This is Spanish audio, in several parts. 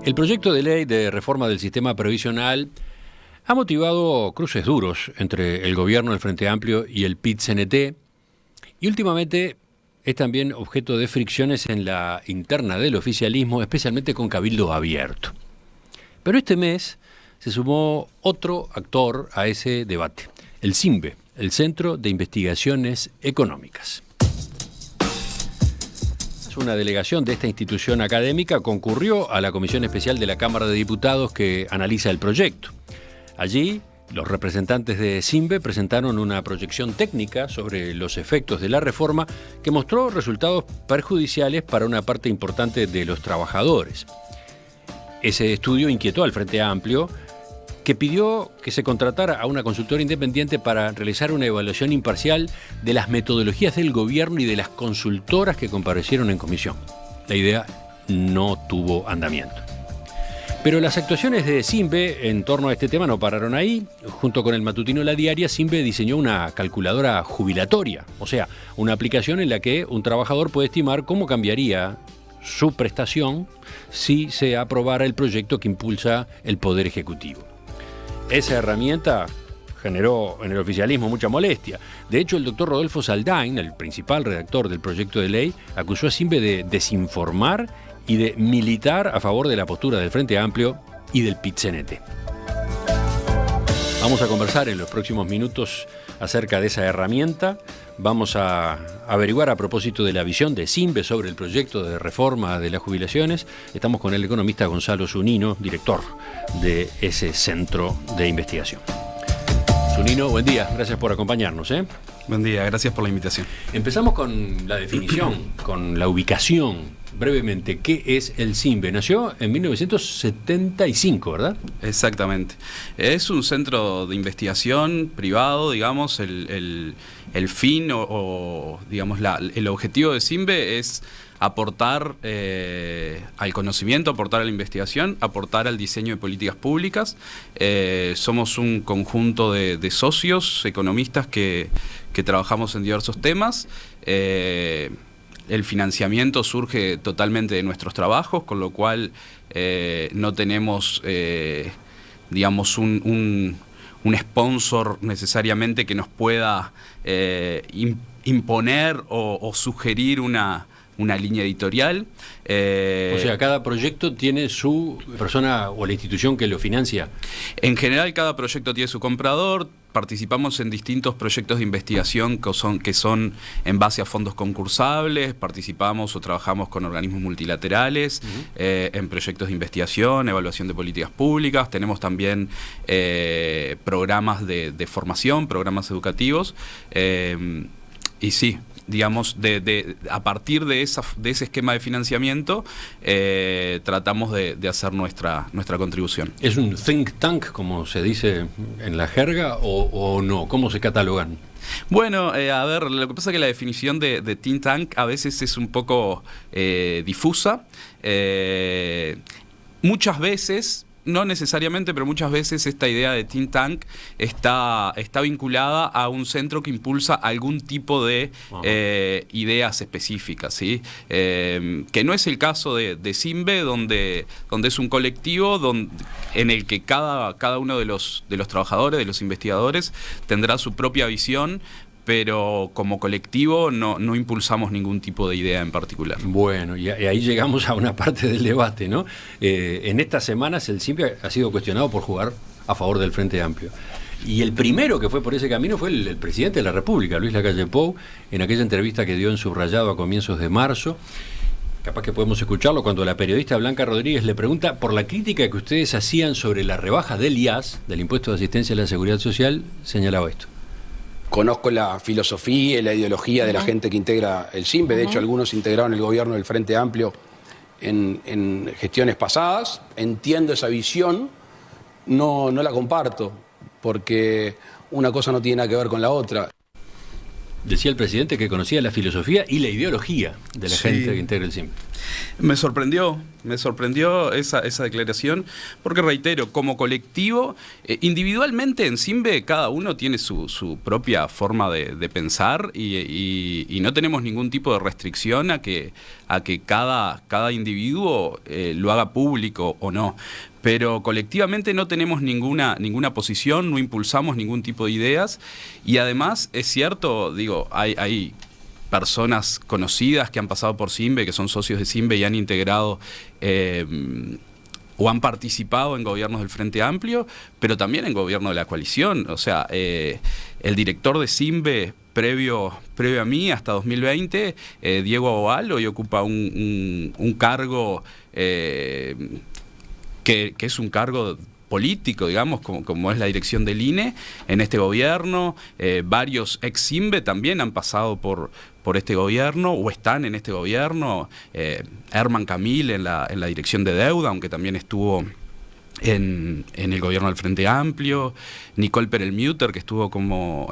El proyecto de ley de reforma del sistema previsional ha motivado cruces duros entre el gobierno del Frente Amplio y el PIT-CNT, y últimamente es también objeto de fricciones en la interna del oficialismo, especialmente con Cabildo Abierto. Pero este mes se sumó otro actor a ese debate, el CINVE, el Centro de Investigaciones Económicas. Una delegación de esta institución académica concurrió a la Comisión Especial de la Cámara de Diputados que analiza el proyecto. Allí, los representantes de CINVE presentaron una proyección técnica sobre los efectos de la reforma que mostró resultados perjudiciales para una parte importante de los trabajadores. Ese estudio inquietó al Frente Amplio, que pidió que se contratara a una consultora independiente para realizar una evaluación imparcial de las metodologías del gobierno y de las consultoras que comparecieron en comisión. La idea no tuvo andamiento. Pero las actuaciones de CINVE en torno a este tema no pararon ahí. Junto con el matutino La Diaria, CINVE diseñó una calculadora jubilatoria, o sea, una aplicación en la que un trabajador puede estimar cómo cambiaría su prestación si se aprobara el proyecto que impulsa el Poder Ejecutivo. Esa herramienta generó en el oficialismo mucha molestia. De hecho, el doctor Rodolfo Saldain, el principal redactor del proyecto de ley, acusó a CINVE de desinformar y de militar a favor de la postura del Frente Amplio y del PIT-CNT. Vamos a conversar en los próximos minutos acerca de esa herramienta. Vamos a averiguar a propósito de la visión de CINVE sobre el proyecto de reforma de las jubilaciones. Estamos con el economista Gonzalo Zunino, director de ese centro de investigación. Zunino, buen día, gracias por acompañarnos. Buen día, gracias por la invitación. Empezamos con la definición, con la ubicación. Brevemente, ¿qué es el CINVE? Nació en 1975, ¿verdad? Exactamente. Es un centro de investigación privado, digamos. El fin o digamos, el objetivo de CINVE es aportar al conocimiento, aportar a la investigación, aportar al diseño de políticas públicas. Somos un conjunto de socios, economistas que trabajamos en diversos temas. El financiamiento surge totalmente de nuestros trabajos, con lo cual no tenemos, digamos, un sponsor necesariamente que nos pueda imponer o sugerir una línea editorial. O sea, cada proyecto tiene su persona o la institución que lo financia. En general, cada proyecto tiene su comprador. Participamos en distintos proyectos de investigación que son en base a fondos concursables. Participamos o trabajamos con organismos multilaterales, en proyectos de investigación, evaluación de políticas públicas. Tenemos también programas de formación, programas educativos. Y sí, digamos, a partir de ese esquema de financiamiento, tratamos de hacer nuestra contribución. ¿Es un think tank, como se dice en la jerga, o no? ¿Cómo se catalogan? Bueno, a ver, lo que pasa es que la definición de think tank a veces es un poco difusa. Muchas veces, no necesariamente, pero muchas veces esta idea de think tank está vinculada a un centro que impulsa algún tipo de ideas específicas, ¿sí? Que no es el caso de CINVE, donde es un colectivo en el que cada uno de los trabajadores, de los investigadores, tendrá su propia visión, pero como colectivo no impulsamos ningún tipo de idea en particular. Bueno, y ahí llegamos a una parte del debate, ¿no? En estas semanas el CINVE ha sido cuestionado por jugar a favor del Frente Amplio. Y el primero que fue por ese camino fue el presidente de la República, Luis Lacalle Pou, en aquella entrevista que dio en Subrayado a comienzos de marzo. Capaz que podemos escucharlo cuando la periodista Blanca Rodríguez le pregunta por la crítica que ustedes hacían sobre la rebaja del IAS, del Impuesto de Asistencia a la Seguridad Social, señalaba esto. Conozco la filosofía y la ideología de la gente que integra el CINVE. De hecho, algunos integraron el gobierno del Frente Amplio en gestiones pasadas. Entiendo esa visión, no la comparto, porque una cosa no tiene nada que ver con la otra. Decía el presidente que conocía la filosofía y la ideología de la gente que integra el CINVE. Me sorprendió esa declaración, porque reitero, como colectivo, individualmente en Simbe cada uno tiene su propia forma de pensar y no tenemos ningún tipo de restricción a que cada individuo lo haga público o no. Pero colectivamente no tenemos ninguna posición, no impulsamos ningún tipo de ideas y además es cierto, digo, hay personas conocidas que han pasado por Simbe, que son socios de Simbe y han integrado o han participado en gobiernos del Frente Amplio, pero también en gobierno de la coalición. O sea, el director de Simbe previo a mí, hasta 2020, Diego Oval, hoy ocupa un cargo que es un cargo político, digamos, como es la dirección del INE en este gobierno. Varios ex-Simbe también han pasado por este gobierno o están en este gobierno. Herman Camil en la dirección de deuda, aunque también estuvo en el gobierno del Frente Amplio. Nicole Perelmuter, que estuvo como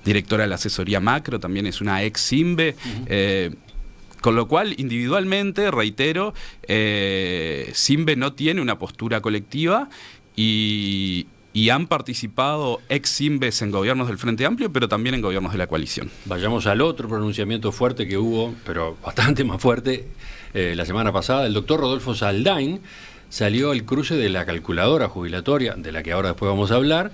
directora de la asesoría macro, también es una ex-Simbe. Con lo cual, individualmente, reitero, Simbe no tiene una postura colectiva y han participado ex-Simbes en gobiernos del Frente Amplio, pero también en gobiernos de la coalición. Vayamos al otro pronunciamiento fuerte que hubo, pero bastante más fuerte, la semana pasada. El doctor Rodolfo Saldain salió al cruce de la calculadora jubilatoria, de la que ahora después vamos a hablar,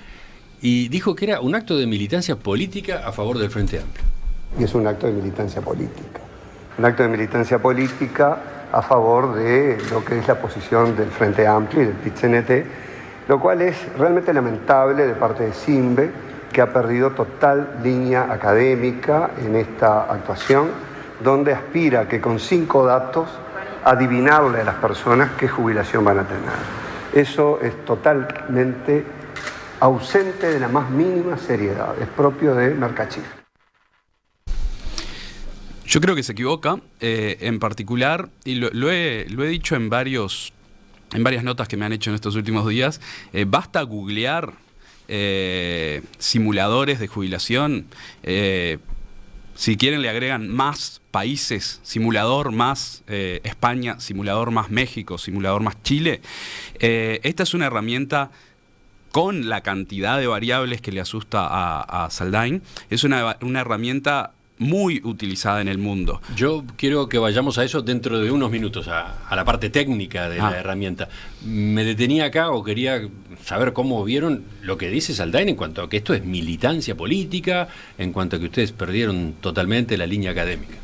y dijo que era un acto de militancia política a favor del Frente Amplio. Y es un acto de militancia política. Un acto de militancia política a favor de lo que es la posición del Frente Amplio y del PIT-CNT, lo cual es realmente lamentable de parte de Simbe, que ha perdido total línea académica en esta actuación, donde aspira que con 5 datos adivinarle a las personas qué jubilación van a tener. Eso es totalmente ausente de la más mínima seriedad, es propio de Mercachif. Yo creo que se equivoca, en particular, y lo he dicho en varias notas que me han hecho en estos últimos días, basta googlear simuladores de jubilación. Si quieren le agregan más países, simulador más España, simulador más México, simulador más Chile. Esta es una herramienta con la cantidad de variables que le asusta a Saldain. Es una herramienta muy utilizada en el mundo. Yo quiero que vayamos a eso dentro de unos minutos, a la parte técnica de la herramienta. Me detenía acá o quería saber cómo vieron lo que dice Saldain en cuanto a que esto es militancia política, en cuanto a que ustedes perdieron totalmente la línea académica.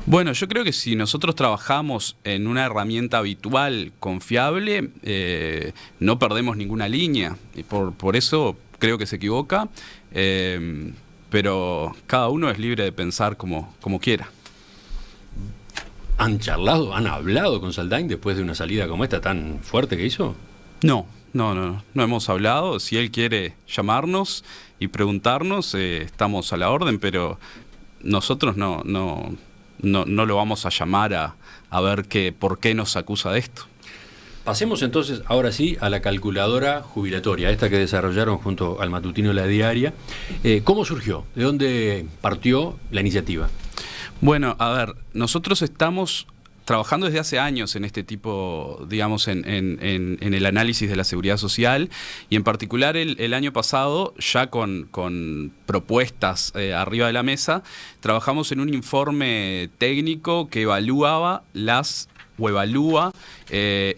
Bueno, yo creo que si nosotros trabajamos en una herramienta habitual, confiable, no perdemos ninguna línea. Y por eso creo que se equivoca. Pero cada uno es libre de pensar como quiera. ¿Han charlado, han hablado con Saldain después de una salida como esta tan fuerte que hizo? No hemos hablado. Si él quiere llamarnos y preguntarnos, estamos a la orden, pero nosotros no lo vamos a llamar a ver por qué nos acusa de esto. Pasemos entonces, ahora sí, a la calculadora jubilatoria, esta que desarrollaron junto al matutino La Diaria. ¿Cómo surgió? ¿De dónde partió la iniciativa? Bueno, a ver, nosotros estamos trabajando desde hace años en este tipo, digamos, en el análisis de la seguridad social, y en particular el año pasado, ya con propuestas arriba de la mesa, trabajamos en un informe técnico que evalúa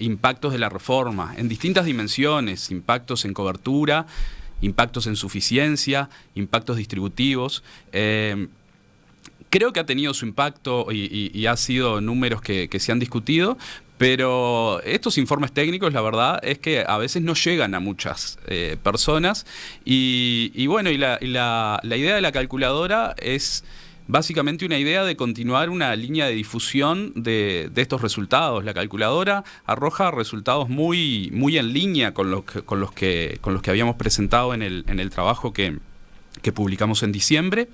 impactos de la reforma en distintas dimensiones: impactos en cobertura, impactos en suficiencia, impactos distributivos. Creo que ha tenido su impacto y ha sido números que se han discutido, pero estos informes técnicos, la verdad es que a veces no llegan a muchas personas y bueno, la idea de la calculadora es básicamente una idea de continuar una línea de difusión de estos resultados. La calculadora arroja resultados muy en línea con los que habíamos presentado en el trabajo que publicamos en diciembre,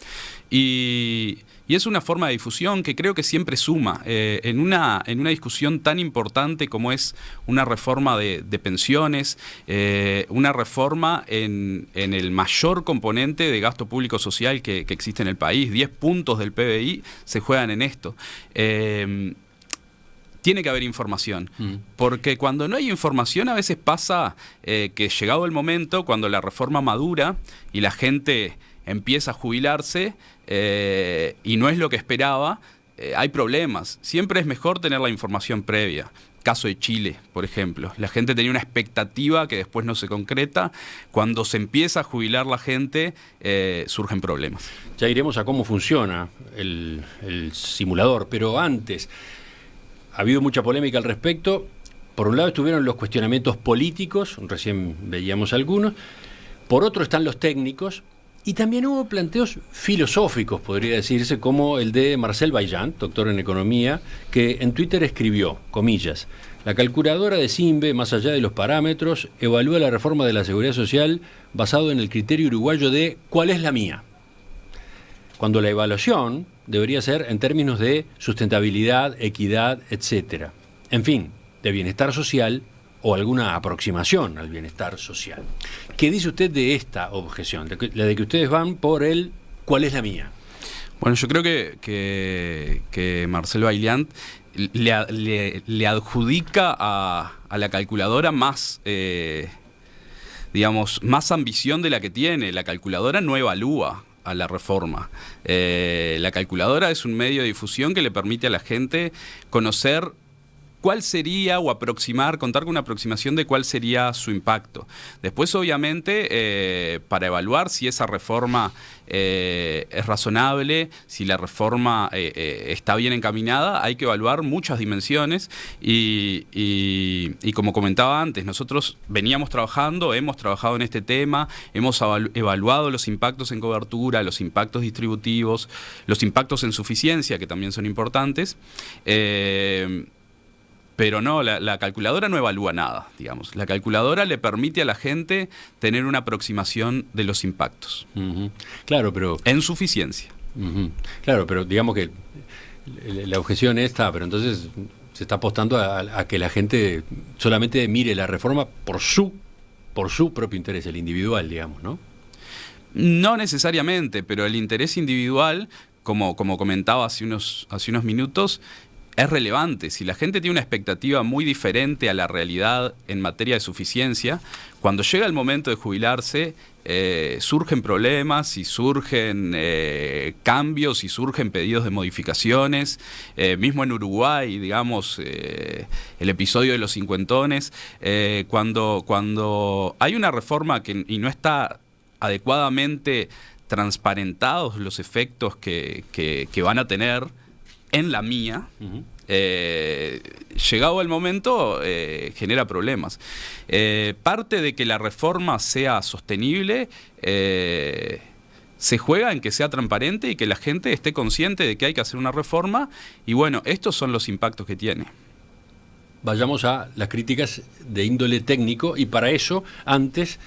y es una forma de difusión que creo que siempre suma en una discusión tan importante como es una reforma de pensiones, una reforma en el mayor componente de gasto público social que existe en el país. 10 puntos del PBI se juegan en esto. tiene que haber información. Porque cuando no hay información, a veces pasa que llegado el momento, cuando la reforma madura y la gente empieza a jubilarse y no es lo que esperaba, hay problemas. Siempre es mejor tener la información previa. Caso de Chile, por ejemplo. La gente tenía una expectativa que después no se concreta. Cuando se empieza a jubilar la gente, surgen problemas. Ya iremos a cómo funciona el simulador, pero antes ha habido mucha polémica al respecto. Por un lado estuvieron los cuestionamientos políticos, recién veíamos algunos. Por otro están los técnicos. Y también hubo planteos filosóficos, podría decirse, como el de Marcel Vaillant, doctor en economía, que en Twitter escribió, comillas, la calculadora de SINVE, más allá de los parámetros, evalúa la reforma de la seguridad social basado en el criterio uruguayo de ¿cuál es la mía? Cuando la evaluación debería ser en términos de sustentabilidad, equidad, etcétera. En fin, de bienestar social o alguna aproximación al bienestar social. ¿Qué dice usted de esta objeción? La de que ustedes van por el ¿cuál es la mía? Bueno, yo creo que Marcel Vaillant le adjudica a la calculadora más, más ambición de la que tiene. La calculadora no evalúa a la reforma. La calculadora es un medio de difusión que le permite a la gente conocer cuál sería o contar con una aproximación de cuál sería su impacto. Después, obviamente, para evaluar si esa reforma es razonable, si la reforma está bien encaminada, hay que evaluar muchas dimensiones y como comentaba antes, nosotros hemos trabajado en este tema, hemos evaluado los impactos en cobertura, los impactos distributivos, los impactos en suficiencia, que también son importantes. Pero no, la calculadora no evalúa nada, digamos. La calculadora le permite a la gente tener una aproximación de los impactos. Claro, pero... En suficiencia. Claro, pero digamos que la objeción está, pero entonces se está apostando a que la gente solamente mire la reforma por su propio interés, el individual, digamos, ¿no? No necesariamente, pero el interés individual, como comentaba hace unos minutos, es relevante. Si la gente tiene una expectativa muy diferente a la realidad en materia de suficiencia, cuando llega el momento de jubilarse, surgen problemas y surgen cambios y surgen pedidos de modificaciones. Mismo en Uruguay, digamos, el episodio de los cincuentones, cuando hay una reforma y no está adecuadamente transparentados los efectos que van a tener en la mía, llegado el momento, genera problemas. Parte de que la reforma sea sostenible se juega en que sea transparente y que la gente esté consciente de que hay que hacer una reforma, y bueno, estos son los impactos que tiene. Vayamos a las críticas de índole técnico, y para eso, antes,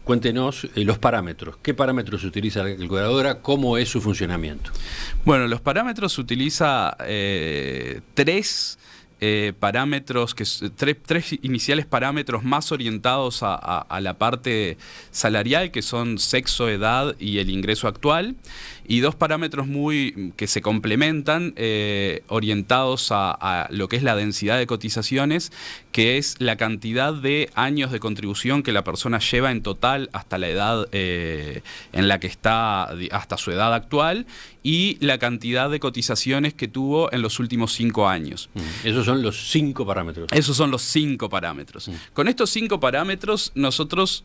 cuéntenos los parámetros. ¿Qué parámetros utiliza la calculadora? ¿Cómo es su funcionamiento? Bueno, los parámetros utiliza tres parámetros, tres iniciales parámetros más orientados a la parte salarial, que son sexo, edad y el ingreso actual, y dos parámetros que se complementan, orientados a lo que es la densidad de cotizaciones, que es la cantidad de años de contribución que la persona lleva en total hasta la edad en la que está, hasta su edad actual, y la cantidad de cotizaciones que tuvo en los últimos 5 años. Esos son los 5 parámetros. Esos son los 5 parámetros. Con estos 5 parámetros, nosotros,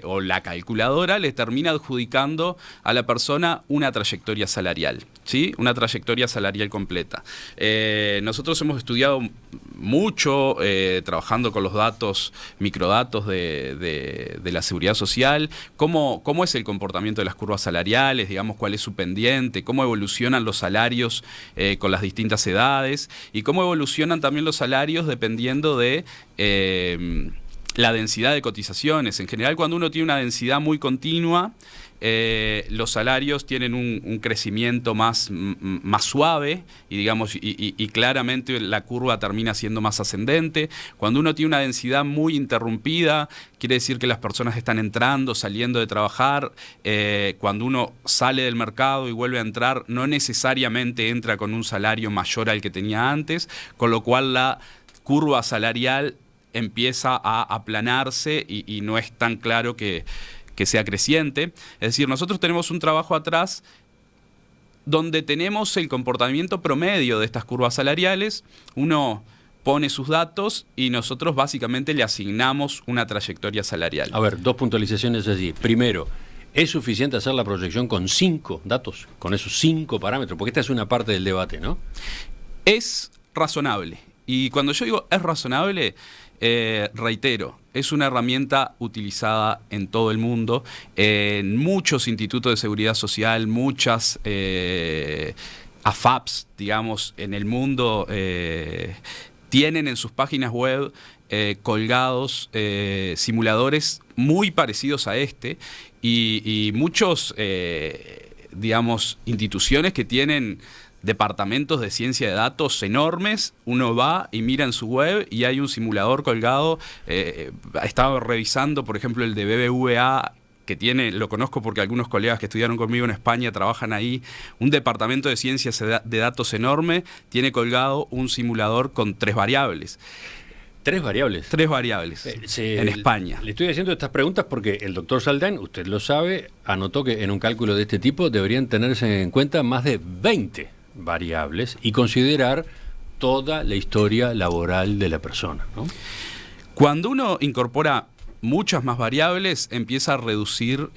o la calculadora, le termina adjudicando a la persona una trayectoria salarial, ¿sí? Una trayectoria salarial completa. Nosotros hemos estudiado mucho, trabajando con los microdatos de la seguridad social, cómo es el comportamiento de las curvas salariales, digamos, cuál es su pendiente, cómo evolucionan los salarios con las distintas edades, y cómo evolucionan también los salarios dependiendo de la densidad de cotizaciones. En general, cuando uno tiene una densidad muy continua, los salarios tienen un crecimiento más suave y, digamos, y claramente la curva termina siendo más ascendente. Cuando uno tiene una densidad muy interrumpida, quiere decir que las personas están entrando, saliendo de trabajar. Cuando uno sale del mercado y vuelve a entrar, no necesariamente entra con un salario mayor al que tenía antes, con lo cual la curva salarial empieza a aplanarse y no es tan claro que sea creciente. Es decir, nosotros tenemos un trabajo atrás donde tenemos el comportamiento promedio de estas curvas salariales. Uno pone sus datos y nosotros básicamente le asignamos una trayectoria salarial. A ver, 2 puntualizaciones allí. Primero, ¿es suficiente hacer la proyección con 5 datos, con esos 5 parámetros? Porque esta es una parte del debate, ¿no? Es razonable. Y cuando yo digo es razonable, reitero, es una herramienta utilizada en todo el mundo, en muchos institutos de seguridad social, muchas AFAPs, digamos, en el mundo, tienen en sus páginas web colgados simuladores muy parecidos a este y muchos, digamos, instituciones que tienen departamentos de ciencia de datos enormes. Uno va y mira en su web y hay un simulador colgado. Estaba revisando, por ejemplo, el de BBVA, que tiene, lo conozco porque algunos colegas que estudiaron conmigo en España trabajan ahí, un departamento de ciencias de datos enorme, tiene colgado un simulador con 3 variables. 3 variables. 3 variables en España. Le estoy haciendo estas preguntas porque el doctor Saldain, usted lo sabe, anotó que en un cálculo de este tipo deberían tenerse en cuenta más de 20 variables y considerar toda la historia laboral de la persona, ¿no? Cuando uno incorpora muchas más variables, empieza a reducir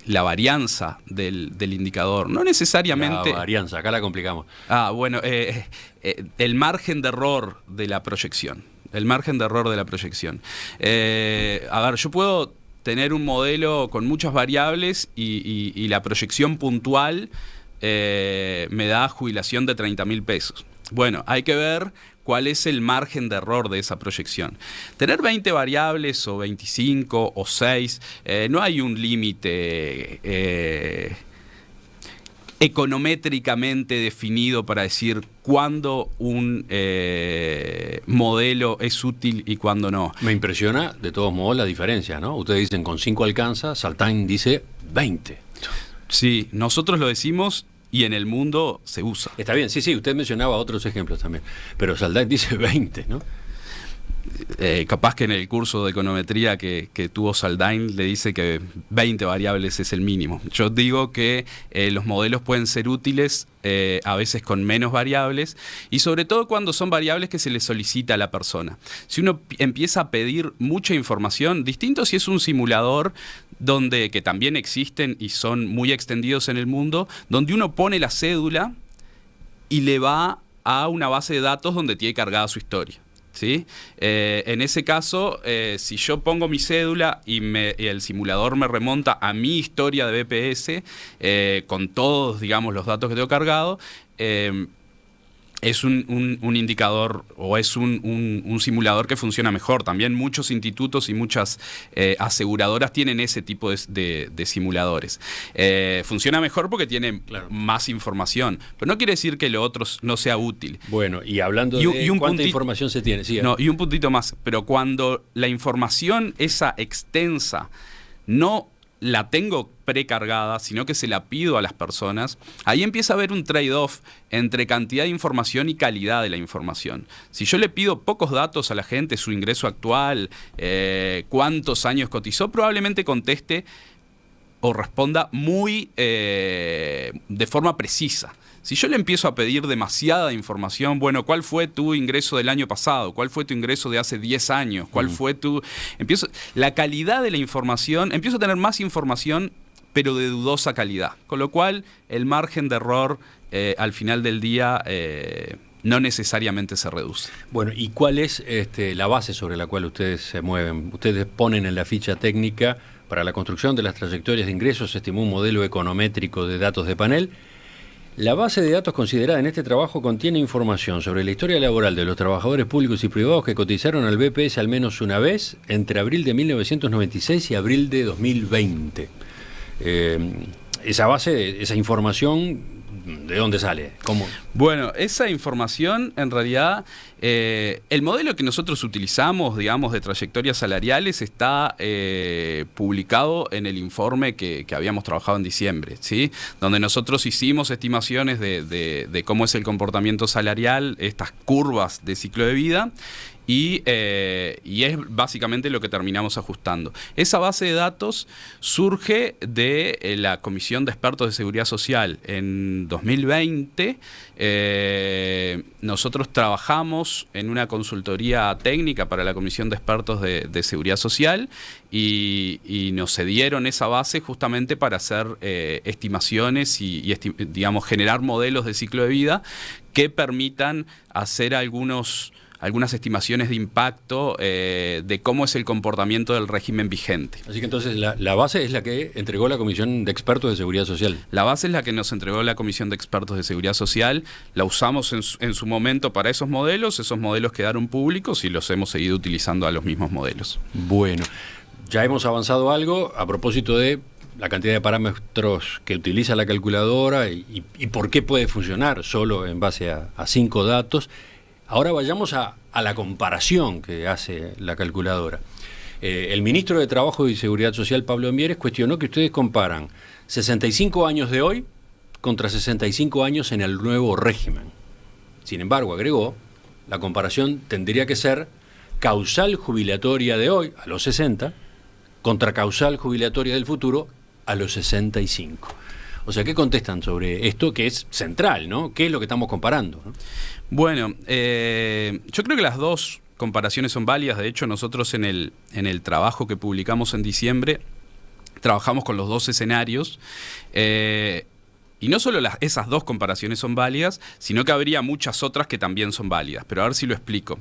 la varianza del indicador. No necesariamente... La varianza, acá la complicamos. Bueno, el margen de error de la proyección. El margen de error de la proyección. A ver, yo puedo tener un modelo con muchas variables y la proyección puntual me da jubilación de 30.000 pesos. Bueno, hay que ver cuál es el margen de error de esa proyección. Tener 20 variables o 25 o 6, no hay un límite econométricamente definido para decir cuándo un modelo es útil y cuándo no. Me impresiona, de todos modos, la diferencia, ¿no? Ustedes dicen con 5 alcanza, Saldain dice 20. Sí, nosotros lo decimos y en el mundo se usa. Está bien, sí, usted mencionaba otros ejemplos también, pero Saldain dice 20, ¿no? Capaz que en el curso de econometría que tuvo Saldain le dice que 20 variables es el mínimo. Yo digo que los modelos pueden ser útiles a veces con menos variables y sobre todo cuando son variables que se le solicita a la persona. Si uno empieza a pedir mucha información, distinto si es un simulador que también existen y son muy extendidos en el mundo, donde uno pone la cédula y le va a una base de datos donde tiene cargada su historia. ¿Sí? En ese caso, si yo pongo mi cédula y el simulador me remonta a mi historia de BPS, con todos, digamos, los datos que tengo cargado, es un indicador o es un simulador que funciona mejor. También muchos institutos y muchas aseguradoras tienen ese tipo de simuladores. Funciona mejor porque tiene más información, pero no quiere decir que lo otro no sea útil. Bueno, y hablando de cuánta información se tiene. Sí, no, y un puntito más, pero cuando la información esa extensa no la tengo precargada, sino que se la pido a las personas, ahí empieza a haber un trade-off entre cantidad de información y calidad de la información. Si yo le pido pocos datos a la gente, su ingreso actual, cuántos años cotizó, probablemente conteste o responda muy de forma precisa. Si yo le empiezo a pedir demasiada información, bueno, ¿cuál fue tu ingreso del año pasado? ¿Cuál fue tu ingreso de hace 10 años? ¿Cuál fue la calidad de la información, empiezo a tener más información, pero de dudosa calidad. Con lo cual, el margen de error al final del día no necesariamente se reduce. Bueno, ¿y cuál es la base sobre la cual ustedes se mueven? Ustedes ponen en la ficha técnica para la construcción de las trayectorias de ingresos, se estimó un modelo econométrico de datos de panel. La base de datos considerada en este trabajo contiene información sobre la historia laboral de los trabajadores públicos y privados que cotizaron al BPS al menos una vez entre abril de 1996 y abril de 2020. Esa base, esa información, ¿de dónde sale? ¿Cómo? Bueno, esa información, en realidad, el modelo que nosotros utilizamos, digamos, de trayectorias salariales está publicado en el informe que habíamos trabajado en diciembre, ¿sí? Donde nosotros hicimos estimaciones de cómo es el comportamiento salarial, estas curvas de ciclo de vida, y es básicamente lo que terminamos ajustando. Esa base de datos surge de la Comisión de Expertos de Seguridad Social. En 2020 nosotros trabajamos en una consultoría técnica para la Comisión de Expertos de Seguridad Social y nos cedieron esa base justamente para hacer estimaciones y digamos, generar modelos de ciclo de vida que permitan hacer algunas estimaciones de impacto de cómo es el comportamiento del régimen vigente. Así que entonces la base es la que entregó la Comisión de Expertos de Seguridad Social. La base es la que nos entregó la Comisión de Expertos de Seguridad Social. La usamos en su momento para esos modelos quedaron públicos y los hemos seguido utilizando a los mismos modelos. Bueno, ya hemos avanzado algo a propósito de la cantidad de parámetros que utiliza la calculadora y por qué puede funcionar solo en base a 5 datos. Ahora vayamos a la comparación que hace la calculadora. El ministro de Trabajo y Seguridad Social, Pablo Mieres, cuestionó que ustedes comparan 65 años de hoy contra 65 años en el nuevo régimen. Sin embargo, agregó, la comparación tendría que ser causal jubilatoria de hoy, a los 60, contra causal jubilatoria del futuro, a los 65. O sea, ¿qué contestan sobre esto que es central, ¿no? ¿Qué es lo que estamos comparando, ¿no? Bueno, yo creo que las dos comparaciones son válidas. De hecho, nosotros en el trabajo que publicamos en diciembre trabajamos con los dos escenarios. Y no solo esas dos comparaciones son válidas, sino que habría muchas otras que también son válidas. Pero a ver si lo explico.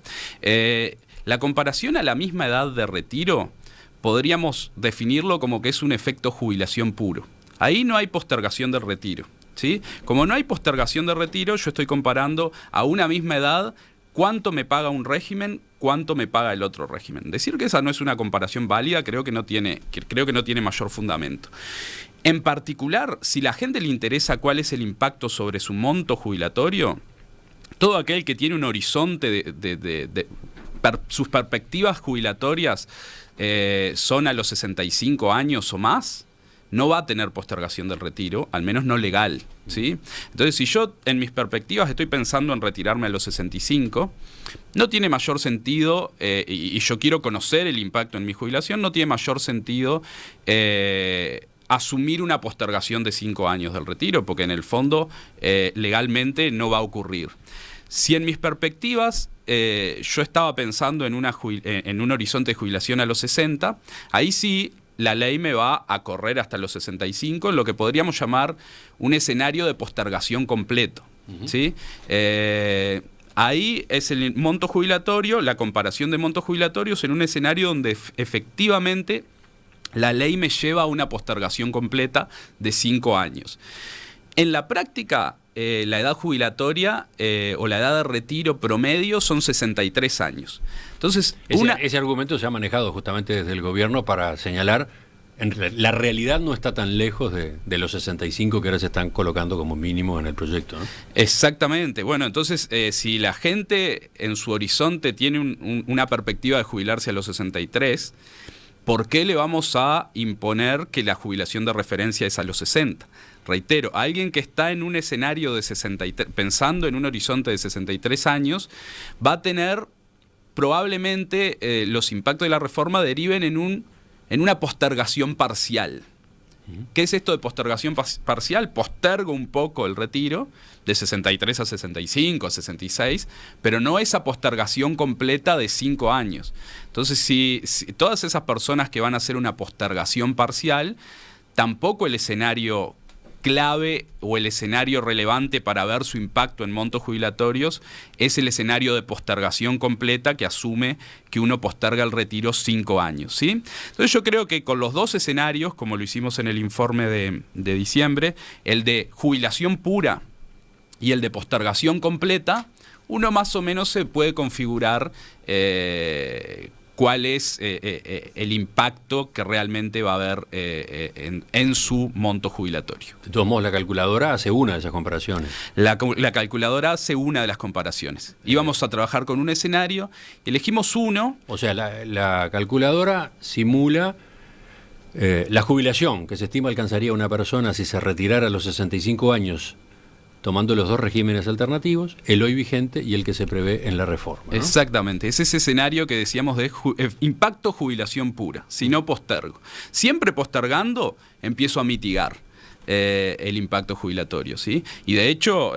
La comparación a la misma edad de retiro podríamos definirlo como que es un efecto jubilación puro. Ahí no hay postergación del retiro, ¿sí? Como no hay postergación de retiro, yo estoy comparando a una misma edad cuánto me paga un régimen, cuánto me paga el otro régimen. Decir que esa no es una comparación válida creo que no tiene mayor fundamento. En particular, si a la gente le interesa cuál es el impacto sobre su monto jubilatorio, todo aquel que tiene un horizonte sus perspectivas jubilatorias son a los 65 años o más, no va a tener postergación del retiro, al menos no legal, ¿sí? Entonces, si yo en mis perspectivas estoy pensando en retirarme a los 65, no tiene mayor sentido, y yo quiero conocer el impacto en mi jubilación, no tiene mayor sentido asumir una postergación de 5 años del retiro, porque en el fondo legalmente no va a ocurrir. Si en mis perspectivas yo estaba pensando en un horizonte de jubilación a los 60, ahí sí la ley me va a correr hasta los 65, en lo que podríamos llamar un escenario de postergación completo, ¿sí? Ahí es el monto jubilatorio, la comparación de montos jubilatorios en un escenario donde efectivamente la ley me lleva a una postergación completa de 5 años. En la práctica, la edad jubilatoria o la edad de retiro promedio son 63 años. Entonces, ese argumento se ha manejado justamente desde el gobierno para señalar, la realidad no está tan lejos de los 65 que ahora se están colocando como mínimo en el proyecto, ¿no? Exactamente. Bueno, entonces, si la gente en su horizonte tiene una perspectiva de jubilarse a los 63, ¿por qué le vamos a imponer que la jubilación de referencia es a los 60? Reitero, alguien que está en un escenario de 63, pensando en un horizonte de 63 años, va a tener probablemente los impactos de la reforma deriven en una postergación parcial. ¿Qué es esto de postergación parcial? Postergo un poco el retiro de 63 a 65, a 66, pero no esa postergación completa de 5 años. Entonces, si todas esas personas que van a hacer una postergación parcial, tampoco el escenario clave o el escenario relevante para ver su impacto en montos jubilatorios es el escenario de postergación completa que asume que uno posterga el retiro 5 años, ¿sí? Entonces yo creo que con los dos escenarios, como lo hicimos en el informe de diciembre, el de jubilación pura y el de postergación completa, uno más o menos se puede configurar cuál es el impacto que realmente va a haber en su monto jubilatorio. De todos modos, la calculadora hace una de esas comparaciones. La calculadora hace una de las comparaciones. Íbamos a trabajar con un escenario, elegimos uno. O sea, la calculadora simula la jubilación que se estima alcanzaría una persona si se retirara a los 65 años, tomando los dos regímenes alternativos, el hoy vigente y el que se prevé en la reforma, ¿no? Exactamente, es ese escenario que decíamos de impacto jubilación pura, si no postergo. Siempre postergando empiezo a mitigar el impacto jubilatorio, ¿sí? Y de hecho,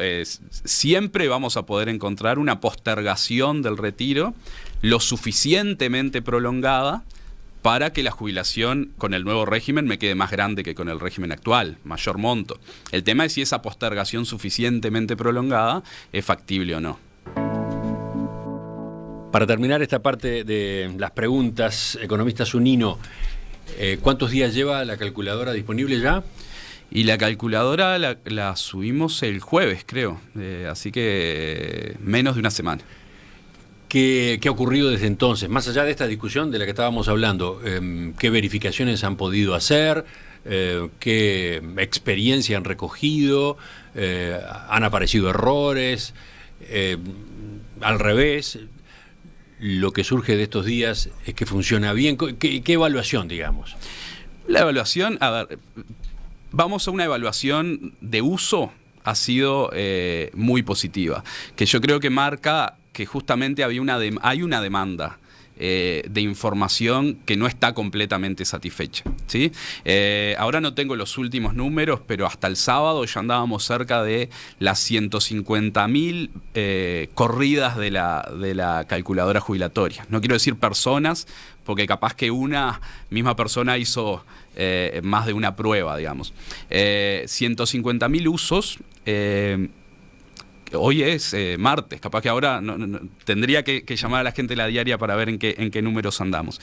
siempre vamos a poder encontrar una postergación del retiro lo suficientemente prolongada para que la jubilación con el nuevo régimen me quede más grande que con el régimen actual, mayor monto. El tema es si esa postergación suficientemente prolongada es factible o no. Para terminar esta parte de las preguntas, economista Zunino, ¿cuántos días lleva la calculadora disponible ya? Y la calculadora la subimos el jueves, creo, así que menos de una semana. ¿Qué ha ocurrido desde entonces? Más allá de esta discusión de la que estábamos hablando, ¿qué verificaciones han podido hacer? ¿Qué experiencia han recogido? ¿Han aparecido errores? Al revés, lo que surge de estos días es que funciona bien. ¿Qué evaluación, digamos? La evaluación, a ver, vamos a una evaluación de uso, ha sido muy positiva, que yo creo que marca que justamente hay una demanda de información que no está completamente satisfecha, ¿sí? Ahora no tengo los últimos números, pero hasta el sábado ya andábamos cerca de las 150.000 corridas de la calculadora jubilatoria. No quiero decir personas, porque capaz que una misma persona hizo más de una prueba, digamos. 150.000 usos. Hoy es martes, capaz que ahora tendría que llamar a la gente de la diaria para ver en qué números andamos.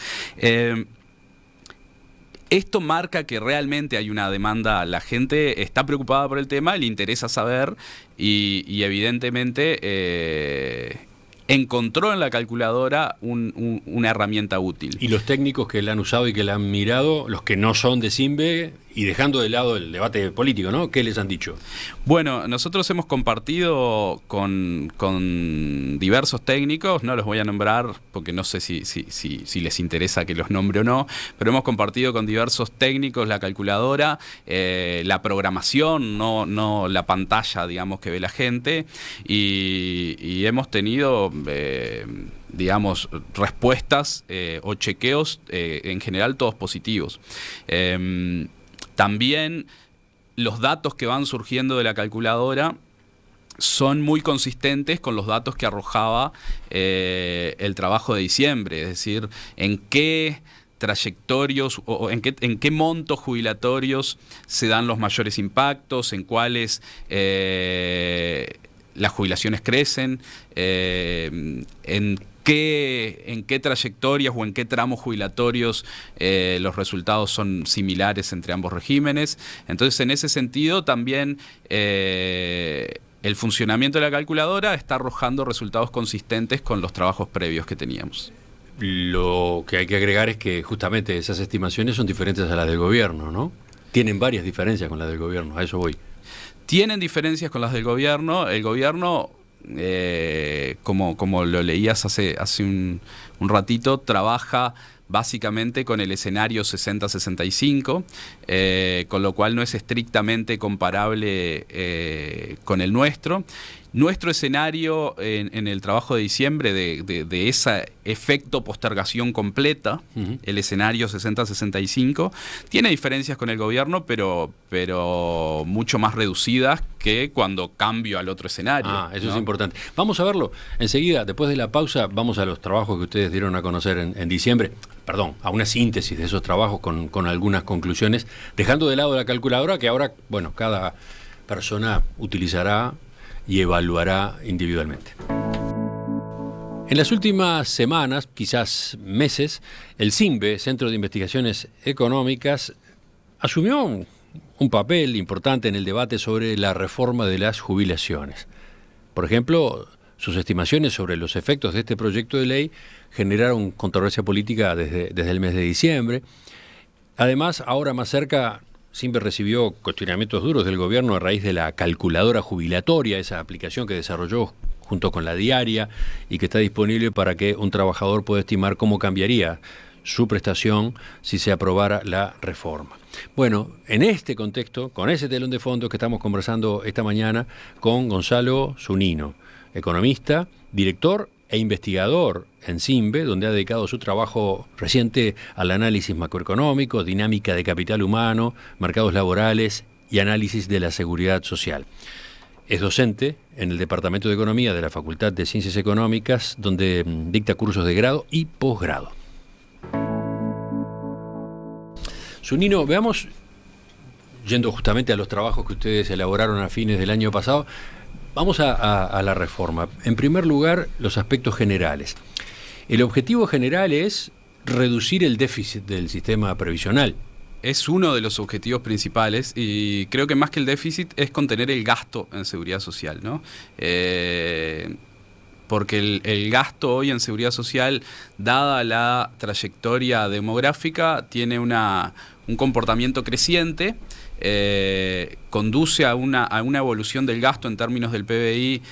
Esto marca que realmente hay una demanda, la gente está preocupada por el tema, le interesa saber y evidentemente encontró en la calculadora una herramienta útil. ¿Y los técnicos que la han usado y que la han mirado, los que no son de SINVE, y dejando de lado el debate político, ¿no? ¿Qué les han dicho? Bueno, nosotros hemos compartido con diversos técnicos, no los voy a nombrar porque no sé si les interesa que los nombre o no, pero hemos compartido con diversos técnicos la calculadora, la programación, no la pantalla, digamos, que ve la gente, y hemos tenido digamos, respuestas o chequeos en general todos positivos. También los datos que van surgiendo de la calculadora son muy consistentes con los datos que arrojaba el trabajo de diciembre, es decir, en qué trayectorios o en qué montos jubilatorios se dan los mayores impactos, en cuáles las jubilaciones crecen, en qué trayectorias o en qué tramos jubilatorios los resultados son similares entre ambos regímenes. Entonces, en ese sentido, también el funcionamiento de la calculadora está arrojando resultados consistentes con los trabajos previos que teníamos. Lo que hay que agregar es que justamente esas estimaciones son diferentes a las del gobierno, ¿no? Tienen varias diferencias con las del gobierno, a eso voy. Tienen diferencias con las del gobierno. El gobierno, como lo leías hace un ratito, trabaja básicamente con el escenario 60-65, con lo cual no es estrictamente comparable con el nuestro. Nuestro escenario en el trabajo de diciembre de ese efecto postergación completa, el escenario 60-65, tiene diferencias con el gobierno, pero mucho más reducidas que cuando cambio al otro escenario. Eso, ¿no? Es importante. Vamos a verlo enseguida, después de la pausa, vamos a los trabajos que ustedes dieron a conocer en diciembre. Perdón, a una síntesis de esos trabajos con algunas conclusiones, dejando de lado la calculadora que ahora, bueno, cada persona utilizará y evaluará individualmente. En las últimas semanas, quizás meses, el CINVE, Centro de Investigaciones Económicas, asumió un papel importante en el debate sobre la reforma de las jubilaciones. Por ejemplo, sus estimaciones sobre los efectos de este proyecto de ley generaron controversia política desde el mes de diciembre. Además, ahora más cerca, Simbe recibió cuestionamientos duros del gobierno a raíz de la calculadora jubilatoria, esa aplicación que desarrolló junto con la diaria y que está disponible para que un trabajador pueda estimar cómo cambiaría su prestación si se aprobara la reforma. Bueno, en este contexto, con ese telón de fondo que estamos conversando esta mañana con Gonzalo Zunino, economista, director e investigador en Simbe, donde ha dedicado su trabajo reciente al análisis macroeconómico, dinámica de capital humano, mercados laborales y análisis de la seguridad social. Es docente en el Departamento de Economía de la Facultad de Ciencias Económicas, donde dicta cursos de grado y posgrado. Zunino, veamos, yendo justamente a los trabajos que ustedes elaboraron a fines del año pasado, vamos a la reforma. En primer lugar, los aspectos generales. El objetivo general es reducir el déficit del sistema previsional. Es uno de los objetivos principales y creo que más que el déficit es contener el gasto en seguridad social, ¿no? Porque el gasto hoy en seguridad social, dada la trayectoria demográfica, tiene un comportamiento creciente, conduce a una evolución del gasto en términos del PBI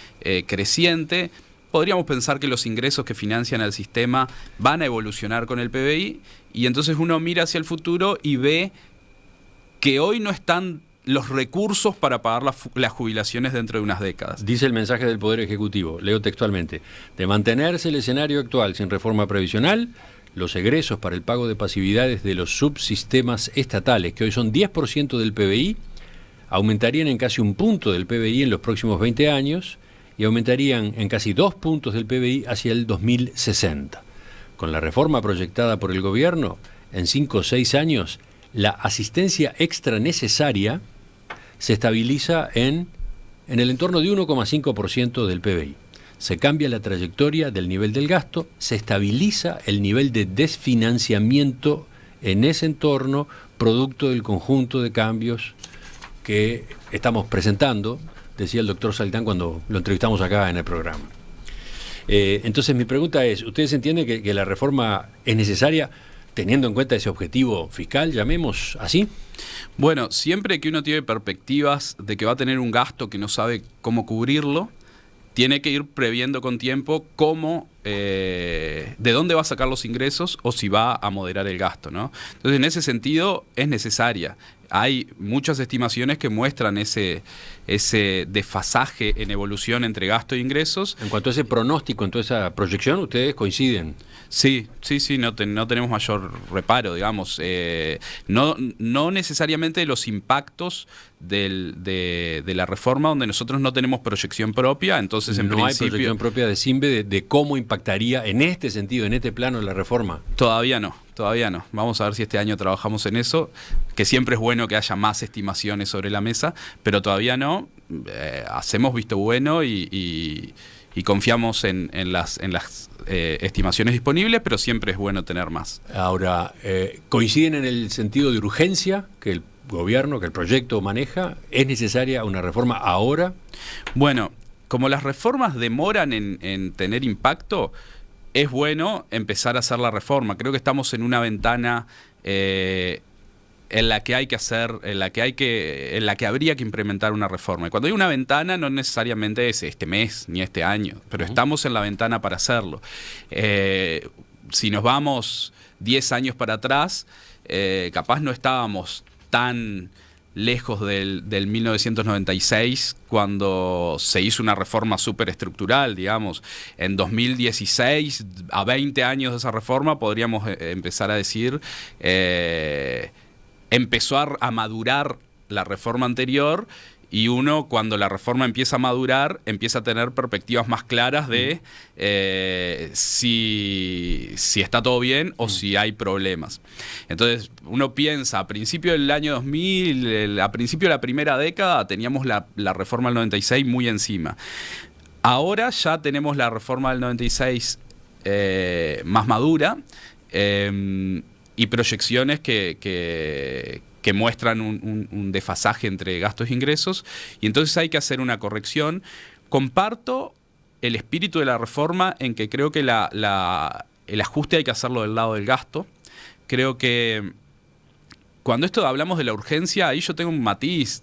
creciente. Podríamos pensar que los ingresos que financian al sistema van a evolucionar con el PBI y entonces uno mira hacia el futuro y ve que hoy no están los recursos para pagar las jubilaciones dentro de unas décadas. Dice el mensaje del Poder Ejecutivo, leo textualmente: de mantenerse el escenario actual sin reforma previsional, los egresos para el pago de pasividades de los subsistemas estatales, que hoy son 10% del PBI, aumentarían en casi 1 punto del PBI en los próximos 20 años y aumentarían en casi 2 puntos del PBI hacia el 2060. Con la reforma proyectada por el gobierno, en 5 o 6 años, la asistencia extra necesaria se estabiliza en el entorno de 1,5% del PBI. Se cambia la trayectoria del nivel del gasto, se estabiliza el nivel de desfinanciamiento en ese entorno, producto del conjunto de cambios que estamos presentando, decía el doctor Saltán cuando lo entrevistamos acá en el programa. Entonces mi pregunta es, ¿ustedes entienden que la reforma es necesaria teniendo en cuenta ese objetivo fiscal, llamemos así? Bueno, siempre que uno tiene perspectivas de que va a tener un gasto que no sabe cómo cubrirlo, tiene que ir previendo con tiempo cómo, de dónde va a sacar los ingresos o si va a moderar el gasto, ¿no? Entonces, en ese sentido, es necesaria. Hay muchas estimaciones que muestran ese desfasaje en evolución entre gasto e ingresos. En cuanto a ese pronóstico, en toda esa proyección, ¿ustedes coinciden? Sí, no tenemos mayor reparo, digamos. No necesariamente los impactos de la reforma, donde nosotros no tenemos proyección propia, entonces en principio... ¿No hay proyección propia de Simbe de cómo impactaría en este sentido, en este plano, la reforma? Todavía no. Vamos a ver si este año trabajamos en eso, que siempre es bueno que haya más estimaciones sobre la mesa, pero todavía no. Hacemos visto bueno y confiamos en las estimaciones disponibles, pero siempre es bueno tener más. Ahora, ¿coinciden en el sentido de urgencia que el gobierno, que el proyecto maneja? ¿Es necesaria una reforma ahora? Bueno, como las reformas demoran en tener impacto, es bueno empezar a hacer la reforma. Creo que estamos en una ventana en la que habría que implementar una reforma. Y cuando hay una ventana, no necesariamente es este mes ni este año, pero estamos en la ventana para hacerlo. Si nos vamos 10 años para atrás, capaz no estábamos tan lejos del 1996, cuando se hizo una reforma súper estructural, digamos. En 2016, a 20 años de esa reforma, podríamos empezar a decir, empezó a madurar la reforma anterior, y uno, cuando la reforma empieza a madurar, empieza a tener perspectivas más claras de si está todo bien o si hay problemas. Entonces, uno piensa, a principio del año 2000, a principio de la primera década, teníamos la reforma del 96 muy encima. Ahora ya tenemos la reforma del 96 más madura, y proyecciones que muestran un desfasaje entre gastos e ingresos, y entonces hay que hacer una corrección. Comparto el espíritu de la reforma en que creo que el ajuste hay que hacerlo del lado del gasto. Creo que cuando hablamos de la urgencia, ahí yo tengo un matiz.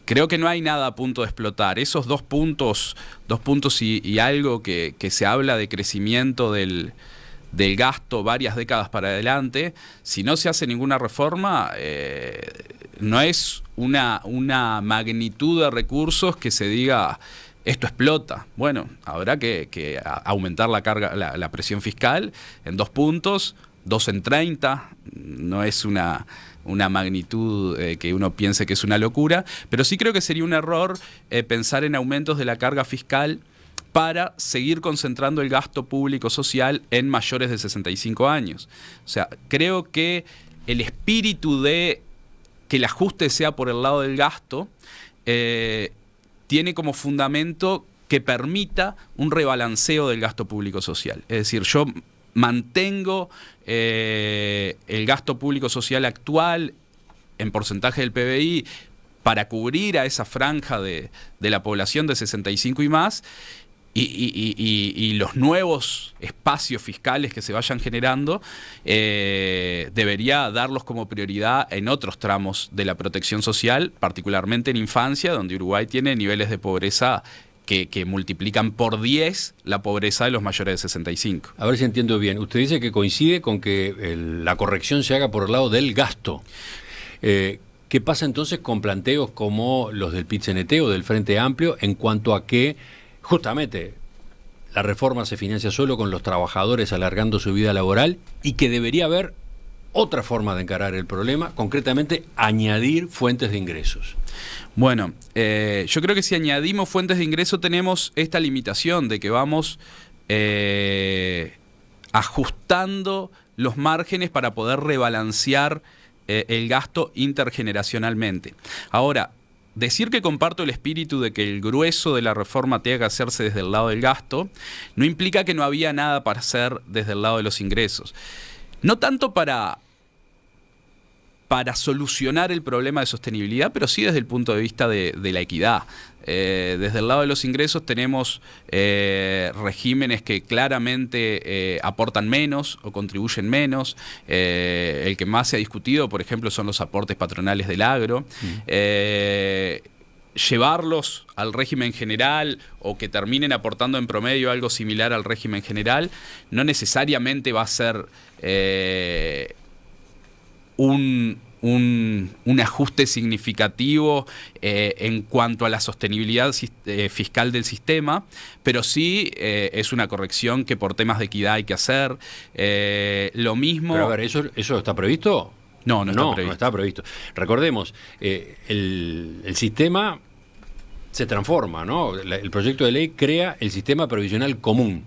Creo que no hay nada a punto de explotar. Esos dos puntos y algo que se habla de crecimiento del gasto varias décadas para adelante, si no se hace ninguna reforma, no es una magnitud de recursos que se diga esto explota. Bueno, habrá que aumentar la carga, la presión fiscal en 2 puntos, 2 en 30, no es una magnitud que uno piense que es una locura, pero sí creo que sería un error pensar en aumentos de la carga fiscal para seguir concentrando el gasto público social en mayores de 65 años. O sea, creo que el espíritu de que el ajuste sea por el lado del gasto tiene como fundamento que permita un rebalanceo del gasto público social. Es decir, yo mantengo el gasto público social actual en porcentaje del PBI para cubrir a esa franja de la población de 65 y más, y los nuevos espacios fiscales que se vayan generando, debería darlos como prioridad en otros tramos de la protección social, particularmente en infancia, donde Uruguay tiene niveles de pobreza que multiplican por 10 la pobreza de los mayores de 65. A ver si entiendo bien. Usted dice que coincide con que la corrección se haga por el lado del gasto. ¿Qué pasa entonces con planteos como los del PIT-CNT o del Frente Amplio en cuanto a que justamente la reforma se financia solo con los trabajadores alargando su vida laboral y que debería haber otra forma de encarar el problema, concretamente añadir fuentes de ingresos? Bueno, yo creo que si añadimos fuentes de ingreso tenemos esta limitación de que vamos ajustando los márgenes para poder rebalancear el gasto intergeneracionalmente. Ahora, decir que comparto el espíritu de que el grueso de la reforma tenga que hacerse desde el lado del gasto no implica que no había nada para hacer desde el lado de los ingresos. No tanto para solucionar el problema de sostenibilidad, pero sí desde el punto de vista de la equidad. Desde el lado de los ingresos tenemos regímenes que claramente aportan menos o contribuyen menos. El que más se ha discutido, por ejemplo, son los aportes patronales del agro. Llevarlos al régimen general o que terminen aportando en promedio algo similar al régimen general no necesariamente va a ser un ajuste significativo en cuanto a la sostenibilidad fiscal del sistema, pero sí es una corrección que por temas de equidad hay que hacer. Lo mismo... Pero a ver, ¿eso está previsto? No está previsto. No está previsto. Recordemos, el sistema se transforma, ¿no? El proyecto de ley crea el sistema previsional común.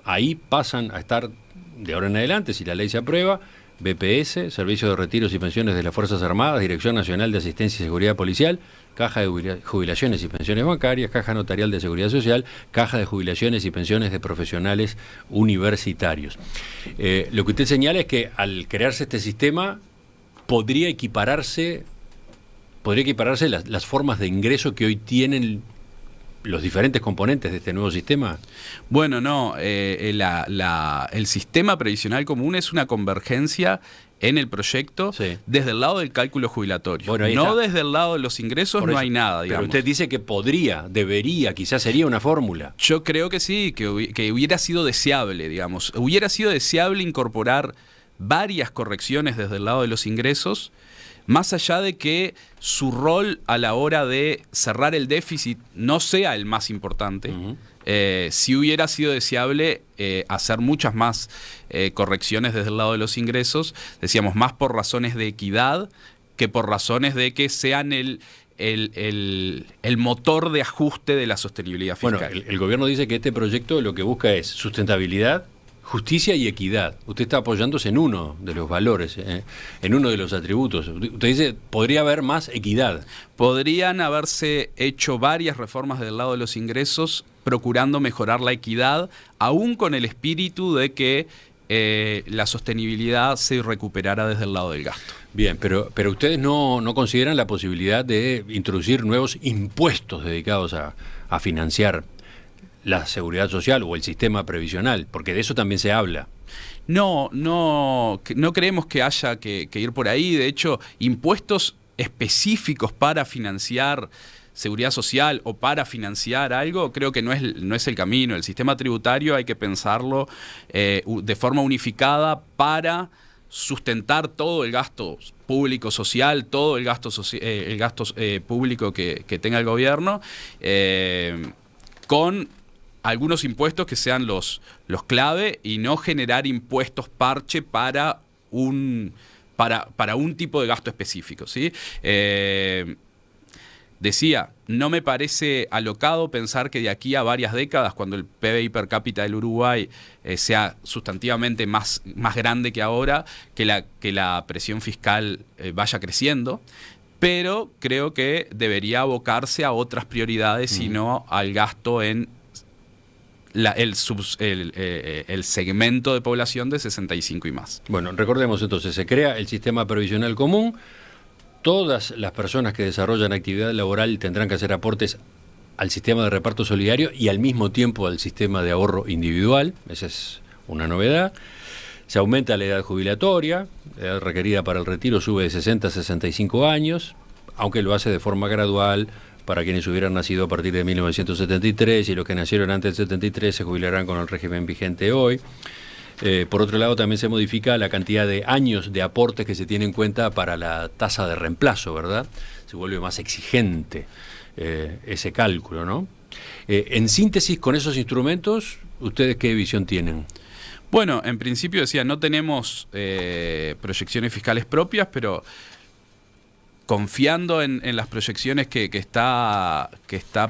Ahí pasan a estar, de ahora en adelante, si la ley se aprueba, BPS, Servicio de Retiros y Pensiones de las Fuerzas Armadas, Dirección Nacional de Asistencia y Seguridad Policial, Caja de Jubilaciones y Pensiones Bancarias, Caja Notarial de Seguridad Social, Caja de Jubilaciones y Pensiones de Profesionales Universitarios. Lo que usted señala es que al crearse este sistema podría equipararse las formas de ingreso que hoy tienen los diferentes componentes de este nuevo sistema. Bueno, no, el sistema previsional común es una convergencia en el proyecto, sí, desde el lado del cálculo jubilatorio. Bueno, no desde el lado de los ingresos. No hay nada, digamos. Pero usted dice que podría, debería, quizás sería una fórmula. Yo creo que sí, que hubiera sido deseable, digamos. Hubiera sido deseable incorporar varias correcciones desde el lado de los ingresos, más allá de que su rol a la hora de cerrar el déficit no sea el más importante. Sí hubiera sido deseable hacer muchas más correcciones desde el lado de los ingresos, decíamos, más por razones de equidad que por razones de que sean el motor de ajuste de la sostenibilidad fiscal. Bueno, el gobierno dice que este proyecto lo que busca es sustentabilidad, justicia y equidad. Usted está apoyándose en uno de los valores, en uno de los atributos. Usted dice, podría haber más equidad. Podrían haberse hecho varias reformas del lado de los ingresos procurando mejorar la equidad, aún con el espíritu de que la sostenibilidad se recuperara desde el lado del gasto. Bien, pero ustedes no consideran la posibilidad de introducir nuevos impuestos dedicados a financiar la seguridad social o el sistema previsional, porque de eso también se habla. No creemos que haya que ir por ahí. De hecho, impuestos específicos para financiar seguridad social o para financiar algo, creo que no es el camino. El sistema tributario hay que pensarlo de forma unificada para sustentar todo el gasto público social, todo el gasto público que tenga el gobierno, con algunos impuestos que sean los clave y no generar impuestos parche para un tipo de gasto específico, ¿sí? Decía, no me parece alocado pensar que de aquí a varias décadas, cuando el PBI per cápita del Uruguay sea sustantivamente más grande que ahora, que la presión fiscal vaya creciendo, pero creo que debería abocarse a otras prioridades y no al gasto en el segmento de población de 65 y más. Bueno, recordemos entonces, se crea el sistema previsional común. Todas las personas que desarrollan actividad laboral tendrán que hacer aportes al sistema de reparto solidario y al mismo tiempo al sistema de ahorro individual. Esa es una novedad. Se aumenta la edad jubilatoria, la edad requerida para el retiro sube de 60 a 65 años, aunque lo hace de forma gradual para quienes hubieran nacido a partir de 1973 y los que nacieron antes del 73 se jubilarán con el régimen vigente hoy. Por otro lado, también se modifica la cantidad de años de aportes que se tiene en cuenta para la tasa de reemplazo, ¿verdad? Se vuelve más exigente ese cálculo, ¿no? En síntesis, con esos instrumentos, ¿ustedes qué visión tienen? Bueno, en principio decía, no tenemos proyecciones fiscales propias, pero confiando en las proyecciones que está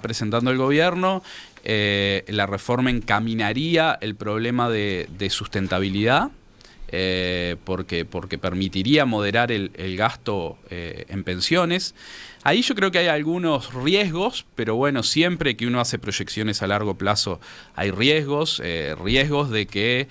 presentando el gobierno, la reforma encaminaría el problema de sustentabilidad, porque permitiría moderar el gasto en pensiones. Ahí yo creo que hay algunos riesgos, pero bueno, siempre que uno hace proyecciones a largo plazo hay riesgos de que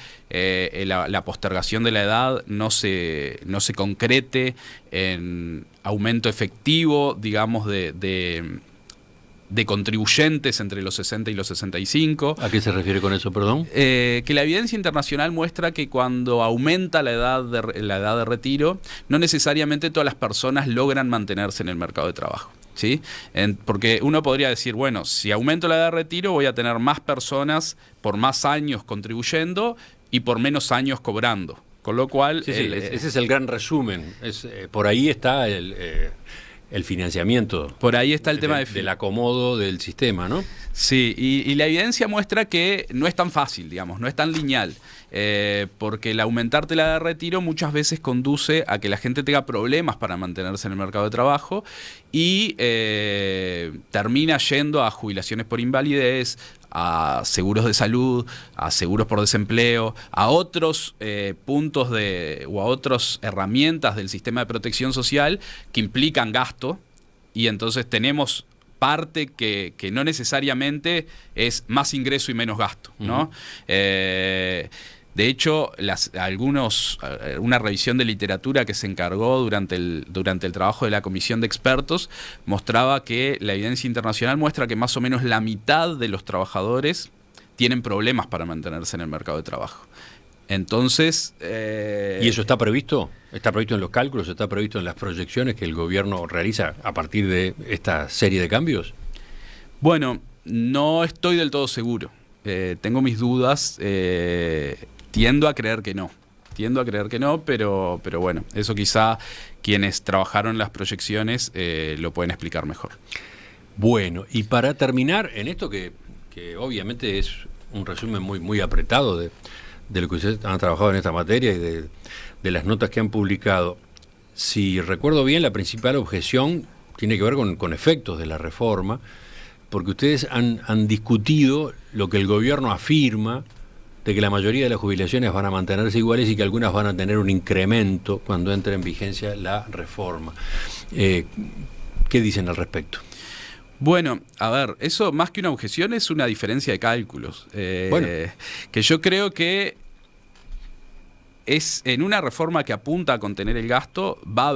la postergación de la edad no se concrete en aumento efectivo, digamos, de contribuyentes entre los 60 y los 65. ¿A qué se refiere con eso, perdón? Que la evidencia internacional muestra que cuando aumenta la edad de retiro, no necesariamente todas las personas logran mantenerse en el mercado de trabajo, ¿sí? Porque uno podría decir, bueno, si aumento la edad de retiro voy a tener más personas por más años contribuyendo y por menos años cobrando. Con lo cual... Sí, ese es el gran resumen. Por ahí está el financiamiento. Por ahí está el tema del acomodo del sistema, ¿no? Sí, y la evidencia muestra que no es tan fácil, digamos, no es tan lineal, porque el aumentarte la edad de retiro muchas veces conduce a que la gente tenga problemas para mantenerse en el mercado de trabajo y termina yendo a jubilaciones por invalidez, a seguros de salud, a seguros por desempleo, a otros puntos o a otras herramientas del sistema de protección social que implican gasto, y entonces tenemos parte que no necesariamente es más ingreso y menos gasto, ¿no? De hecho, una revisión de literatura que se encargó durante el trabajo de la comisión de expertos mostraba que la evidencia internacional muestra que más o menos la mitad de los trabajadores tienen problemas para mantenerse en el mercado de trabajo. Entonces... ¿Y eso está previsto? ¿Está previsto en los cálculos? ¿Está previsto en las proyecciones que el gobierno realiza a partir de esta serie de cambios? Bueno, no estoy del todo seguro. Tengo mis dudas. Tiendo a creer que no. Pero bueno, eso quizá quienes trabajaron las proyecciones lo pueden explicar mejor. Bueno, y para terminar, en esto que obviamente es un resumen muy apretado de lo que ustedes han trabajado en esta materia y de las notas que han publicado, si recuerdo bien, la principal objeción tiene que ver con efectos de la reforma, porque ustedes han discutido lo que el gobierno afirma, de que la mayoría de las jubilaciones van a mantenerse iguales y que algunas van a tener un incremento cuando entre en vigencia la reforma. ¿Qué dicen al respecto? Bueno, a ver, eso más que una objeción es una diferencia de cálculos. Que yo creo que es en una reforma que apunta a contener el gasto, va a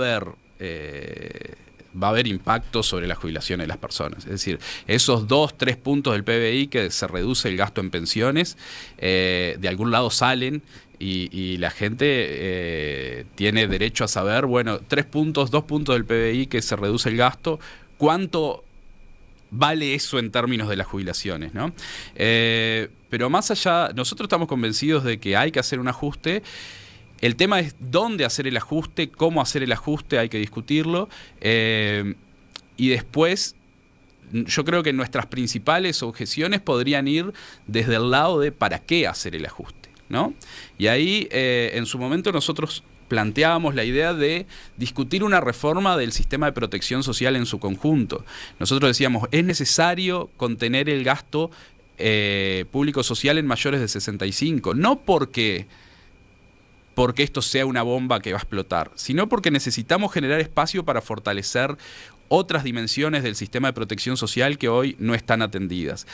va a haber impacto sobre las jubilaciones de las personas. Es decir, esos 2-3 puntos del PBI que se reduce el gasto en pensiones, de algún lado salen y la gente tiene derecho a saber, bueno, 3 puntos, 2 puntos del PBI que se reduce el gasto, ¿cuánto vale eso en términos de las jubilaciones, ¿no? Pero más allá, nosotros estamos convencidos de que hay que hacer un ajuste. El tema es dónde hacer el ajuste, cómo hacer el ajuste, hay que discutirlo. Y después, yo creo que nuestras principales objeciones podrían ir desde el lado de para qué hacer el ajuste, ¿no? Y ahí, en su momento, nosotros planteábamos la idea de discutir una reforma del sistema de protección social en su conjunto. Nosotros decíamos, es necesario contener el gasto público social en mayores de 65, no porque esto sea una bomba que va a explotar, sino porque necesitamos generar espacio para fortalecer otras dimensiones del sistema de protección social que hoy no están atendidas.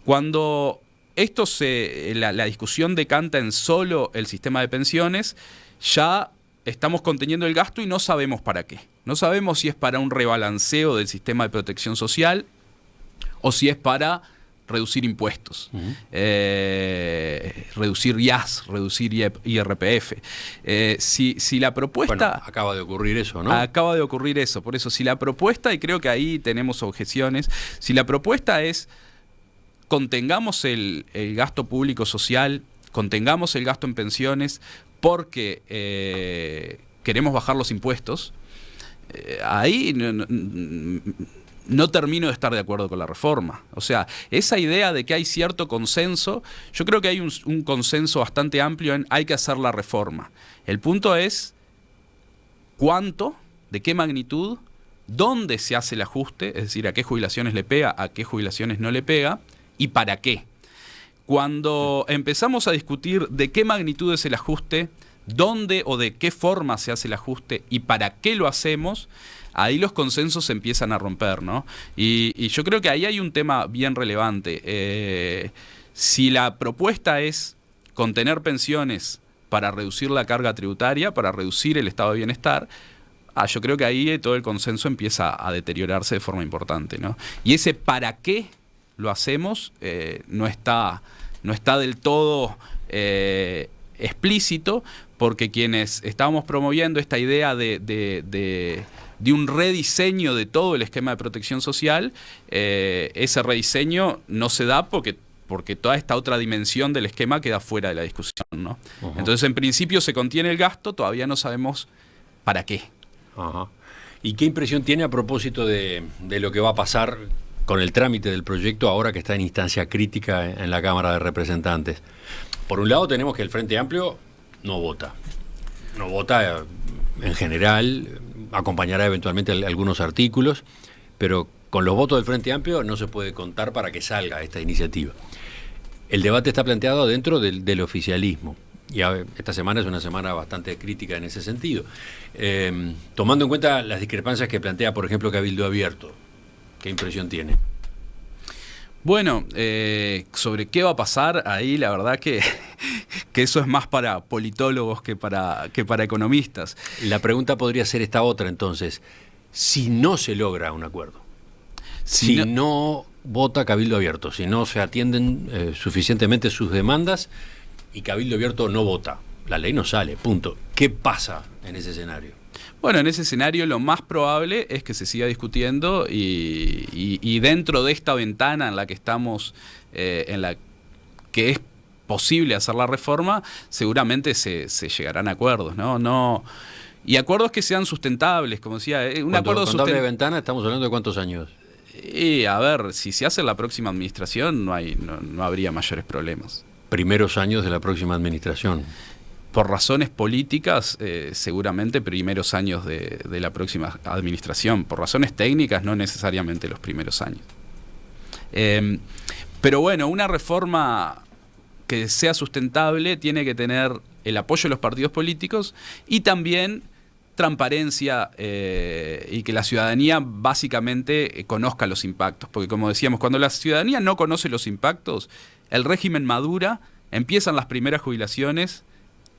Cuando la discusión decanta en solo el sistema de pensiones, ya estamos conteniendo el gasto y no sabemos para qué. No sabemos si es para un rebalanceo del sistema de protección social o si es para reducir impuestos, reducir IAS, reducir IRPF. Si la propuesta... Bueno, acaba de ocurrir eso, ¿no? Acaba de ocurrir eso. Por eso, si la propuesta, y creo que ahí tenemos objeciones, si la propuesta es contengamos el gasto público social, contengamos el gasto en pensiones, porque queremos bajar los impuestos, ahí no termino de estar de acuerdo con la reforma. O sea, esa idea de que hay cierto consenso, yo creo que hay un consenso bastante amplio en hay que hacer la reforma. El punto es cuánto, de qué magnitud, dónde se hace el ajuste, es decir, a qué jubilaciones le pega, a qué jubilaciones no le pega y para qué. Cuando empezamos a discutir de qué magnitud es el ajuste, dónde o de qué forma se hace el ajuste y para qué lo hacemos, ahí los consensos se empiezan a romper, ¿no? Y yo creo que ahí hay un tema bien relevante. Si la propuesta es contener pensiones para reducir la carga tributaria, para reducir el estado de bienestar, yo creo que ahí todo el consenso empieza a deteriorarse de forma importante, ¿no? Y ese para qué lo hacemos no está del todo explícito, porque quienes estábamos promoviendo esta idea de un rediseño de todo el esquema de protección social, ese rediseño no se da porque toda esta otra dimensión del esquema queda fuera de la discusión, ¿no? Uh-huh. Entonces, en principio se contiene el gasto, todavía no sabemos para qué. Uh-huh. ¿Y qué impresión tiene a propósito de lo que va a pasar con el trámite del proyecto ahora que está en instancia crítica en la Cámara de Representantes? Por un lado tenemos que el Frente Amplio no vota en general, acompañará eventualmente algunos artículos, pero con los votos del Frente Amplio no se puede contar para que salga esta iniciativa. El debate está planteado dentro del oficialismo, y esta semana es una semana bastante crítica en ese sentido. Tomando en cuenta las discrepancias que plantea, por ejemplo, Cabildo Abierto, ¿qué impresión tiene? Bueno, sobre qué va a pasar ahí, la verdad que eso es más para politólogos que para economistas. La pregunta podría ser esta otra, entonces. Si no se logra un acuerdo, si no vota Cabildo Abierto, si no se atienden suficientemente sus demandas y Cabildo Abierto no vota, la ley no sale, punto. ¿Qué pasa en ese escenario? Bueno, en ese escenario lo más probable es que se siga discutiendo y dentro de esta ventana en la que estamos, en la que es posible hacer la reforma, seguramente se llegarán a acuerdos, ¿no? Y acuerdos que sean sustentables, como decía. Un acuerdo sustentable de ventana, estamos hablando de ¿cuántos años? Y a ver, si se hace en la próxima administración no habría mayores problemas. Primeros años de la próxima administración. Por razones políticas, seguramente primeros años de la próxima administración. Por razones técnicas, no necesariamente los primeros años. Pero bueno, una reforma que sea sustentable tiene que tener el apoyo de los partidos políticos y también transparencia y que la ciudadanía básicamente conozca los impactos. Porque como decíamos, cuando la ciudadanía no conoce los impactos, el régimen madura, empiezan las primeras jubilaciones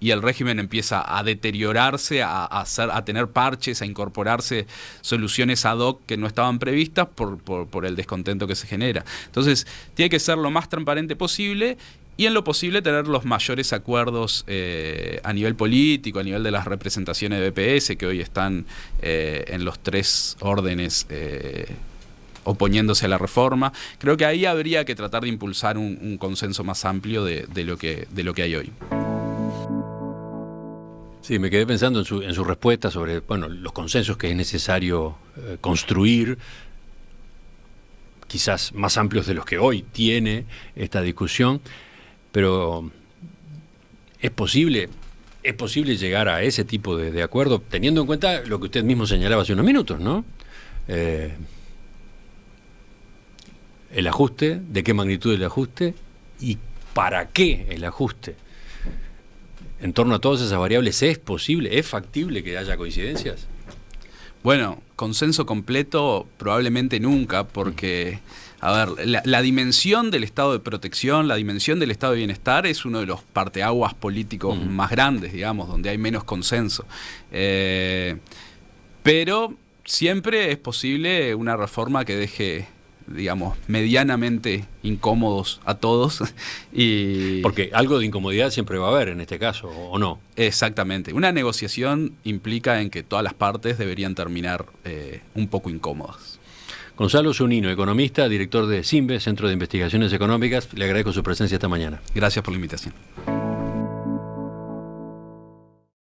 y el régimen empieza a deteriorarse, a tener parches, a incorporarse soluciones ad hoc que no estaban previstas por el descontento que se genera. Entonces, tiene que ser lo más transparente posible y en lo posible tener los mayores acuerdos a nivel político, a nivel de las representaciones de BPS, que hoy están en los 3 órdenes oponiéndose a la reforma. Creo que ahí habría que tratar de impulsar un consenso más amplio de lo que hay hoy. Sí, me quedé pensando en su respuesta sobre los consensos que es necesario construir, quizás más amplios de los que hoy tiene esta discusión, pero ¿es posible llegar a ese tipo de acuerdo, teniendo en cuenta lo que usted mismo señalaba hace unos minutos, ¿no? El ajuste, de qué magnitud el ajuste y para qué el ajuste. En torno a todas esas variables, ¿es posible, es factible que haya coincidencias? Bueno, consenso completo probablemente nunca, porque, a ver, la dimensión del estado de protección, la dimensión del estado de bienestar es uno de los parteaguas políticos más grandes, digamos, donde hay menos consenso. Pero siempre es posible una reforma que deje, digamos, medianamente incómodos a todos. Porque algo de incomodidad siempre va a haber en este caso, ¿o no? Exactamente. Una negociación implica en que todas las partes deberían terminar un poco incómodas. Gonzalo Zunino, economista, director de CIMBE, Centro de Investigaciones Económicas, le agradezco su presencia esta mañana. Gracias por la invitación.